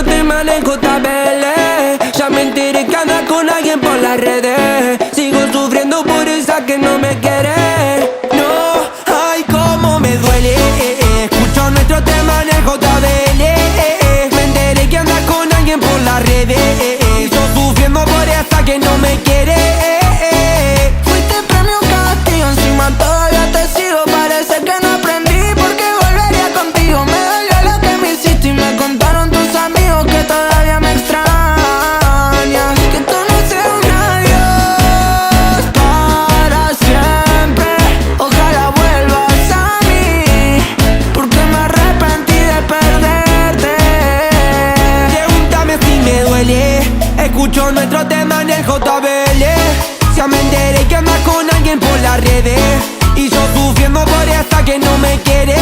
nuestro tema en JBL. Ya me enteré que anda con alguien por las redes. Sigo sufriendo por esa que no me quiere. No, ay, cómo me duele. Escucho nuestro tema en el JBL. Me enteré que anda con alguien por las redes. Sigo sufriendo por esa que no me quiere. Fuiste premio castigo, encima todavía te sigo. Parece que no aprendí porque volvería contigo. Me dolió lo que me hiciste y me contaron tus amigos que todavía me extrañas. Que tú no seas un adiós para siempre. Ojalá vuelvas a mí, porque me arrepentí de perderte. Pregúntame si me duele. Escucho nuestro tema en el JBL. Ya me enteré que andas con alguien por las redes. Y yo sufriendo por esa que no me quiere.